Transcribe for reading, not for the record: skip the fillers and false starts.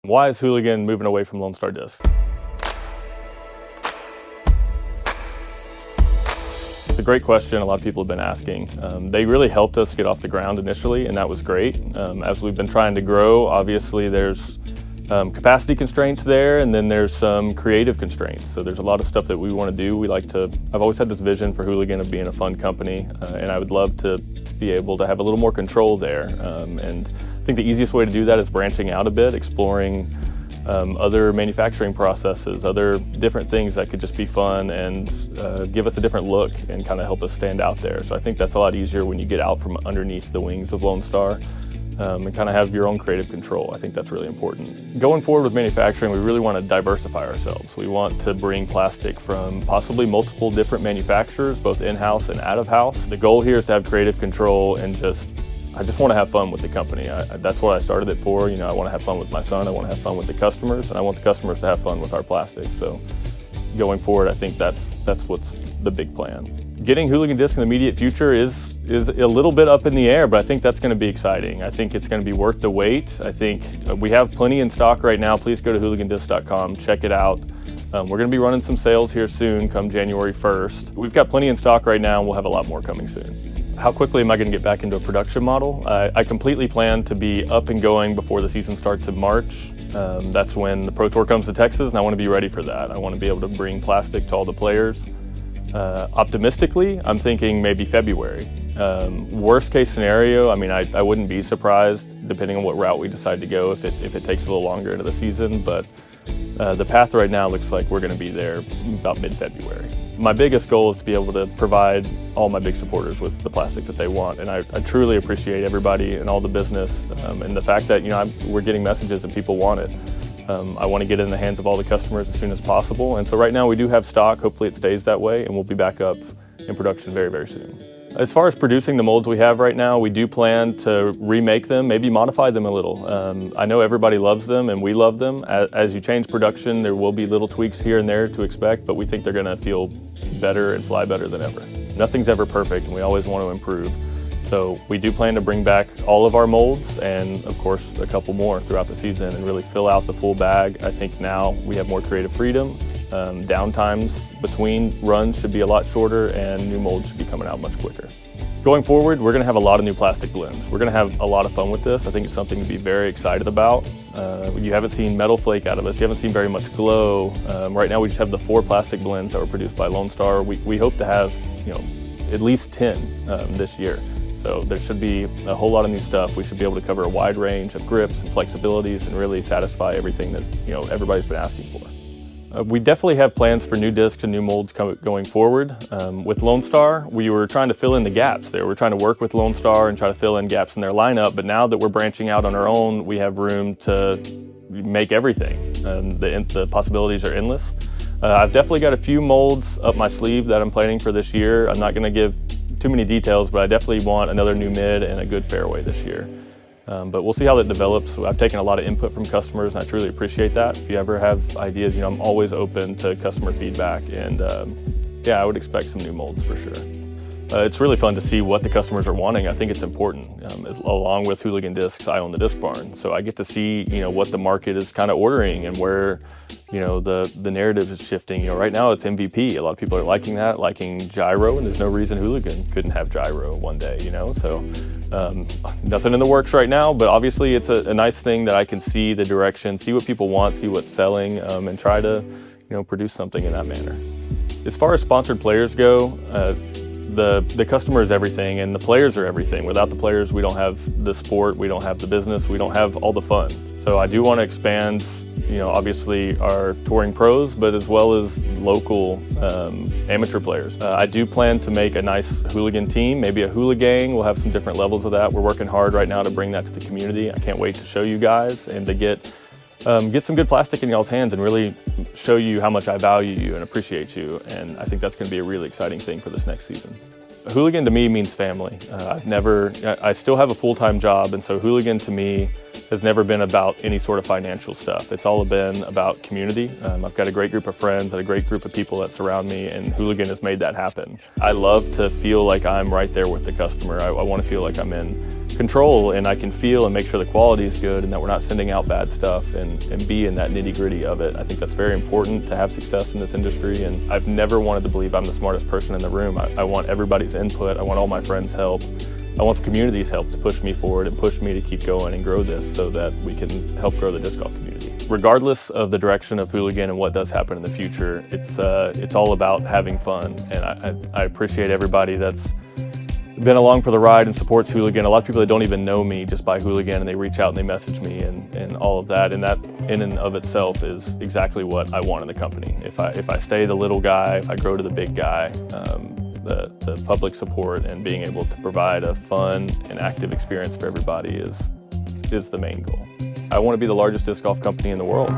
Why is Hooligan moving away from Lone Star Disc? It's a great question. A lot of people have been asking. They really helped us get off the ground initially, and that was great. As we've been trying to grow, obviously there's capacity constraints there, and then there's some creative constraints. So there's a lot of stuff that we want to do. I've always had this vision for Hooligan of being a fun company, and I would love to be able to have a little more control there. And I think the easiest way to do that is branching out a bit, exploring other manufacturing processes, other different things that could just be fun and give us a different look and kind of help us stand out there. So I think that's a lot easier when you get out from underneath the wings of Lone Star and kind of have your own creative control. I think that's really important. Going forward with manufacturing, we really want to diversify ourselves. We want to bring plastic from possibly multiple different manufacturers, both in-house and out-of-house. The goal here is to have creative control and I just want to have fun with the company. That's what I started it for. I want to have fun with my son, I want to have fun with the customers, and I want the customers to have fun with our plastic. So going forward, I think that's what's the big plan. Getting Hooligan Disc in the immediate future is a little bit up in the air, but I think that's going to be exciting. I think it's going to be worth the wait. I think we have plenty in stock right now. Please go to hooligandisc.com, check it out. We're going to be running some sales here soon, come January 1st. We've got plenty in stock right now, and we'll have a lot more coming soon. How quickly am I going to get back into a production model? I completely plan to be up and going before the season starts in March. That's when the Pro Tour comes to Texas, and I want to be ready for that. I want to be able to bring plastic to all the players. Optimistically, I'm thinking maybe February. Worst case scenario, I wouldn't be surprised depending on what route we decide to go if it takes a little longer into the season, but the path right now looks like we're going to be there about mid-February. My biggest goal is to be able to provide all my big supporters with the plastic that they want, and I truly appreciate everybody and all the business and the fact that we're getting messages and people want it. I want to get it in the hands of all the customers as soon as possible, and so right now we do have stock. Hopefully it stays that way, and we'll be back up in production very, very soon. As far as producing the molds we have right now, we do plan to remake them, maybe modify them a little. I know everybody loves them and we love them. As you change production, there will be little tweaks here and there to expect, but we think they're going to feel better and fly better than ever. Nothing's ever perfect, and we always want to improve. So we do plan to bring back all of our molds and, of course, a couple more throughout the season and really fill out the full bag. I think now we have more creative freedom. Downtimes between runs should be a lot shorter, and new molds should be coming out much quicker. Going forward, we're going to have a lot of new plastic blends. We're going to have a lot of fun with this. I think it's something to be very excited about. You haven't seen metal flake out of us. You haven't seen very much glow. Right now we just have the 4 plastic blends that were produced by Lone Star. We hope to have at least 10 this year. So there should be a whole lot of new stuff. We should be able to cover a wide range of grips and flexibilities and really satisfy everything that everybody's been asking for. We definitely have plans for new discs and new molds going forward. With Lone Star, we were trying to fill in the gaps there. We're trying to work with Lone Star and try to fill in gaps in their lineup, but now that we're branching out on our own, we have room to make everything. The possibilities are endless. I've definitely got a few molds up my sleeve that I'm planning for this year. I'm not going to give too many details, but I definitely want another new mid and a good fairway this year. But we'll see how that develops. I've taken a lot of input from customers, and I truly appreciate that. If you ever have ideas, I'm always open to customer feedback, and yeah, I would expect some new molds for sure. It's really fun to see what the customers are wanting. I think it's important. Along with Hooligan Discs, I own the Disc Barn, so I get to see what the market is kind of ordering and where the narrative is shifting. Right now it's MVP. A lot of people are liking that, liking gyro, and there's no reason Hooligan couldn't have gyro one day. So nothing in the works right now, but obviously it's a nice thing that I can see the direction, see what people want, see what's selling, and try to produce something in that manner. As far as sponsored players go, the customer is everything, and the players are everything. Without the players, we don't have the sport, we don't have the business, we don't have all the fun. So I do want to expand, obviously our touring pros, but as well as local amateur players. I do plan to make a nice hooligan team, maybe a hula gang. We'll have some different levels of that. We're working hard right now to bring that to the community. I can't wait to show you guys and to get some good plastic in y'all's hands and really show you how much I value you and appreciate you. And I think that's going to be a really exciting thing for this next season. Hooligan to me means family. I still have a full-time job, and so Hooligan to me has never been about any sort of financial stuff. It's all been about community. I've got a great group of friends and a great group of people that surround me, and Hooligan has made that happen. I love to feel like I'm right there with the customer. I want to feel like I'm in control, and I can feel and make sure the quality is good and that we're not sending out bad stuff, and be in that nitty-gritty of it. I think that's very important to have success in this industry, and I've never wanted to believe I'm the smartest person in the room. I want everybody's input. I want all my friends' help. I want the community's help to push me forward and push me to keep going and grow this so that we can help grow the disc golf community. Regardless of the direction of Hooligan and what does happen in the future, it's all about having fun, and I appreciate everybody that's been along for the ride and supports Hooligan. A lot of people that don't even know me just buy Hooligan and they reach out and they message me and all of that, and that in and of itself is exactly what I want in the company. If I stay the little guy, if I grow to the big guy, the public support and being able to provide a fun and active experience for everybody is the main goal. I want to be the largest disc golf company in the world.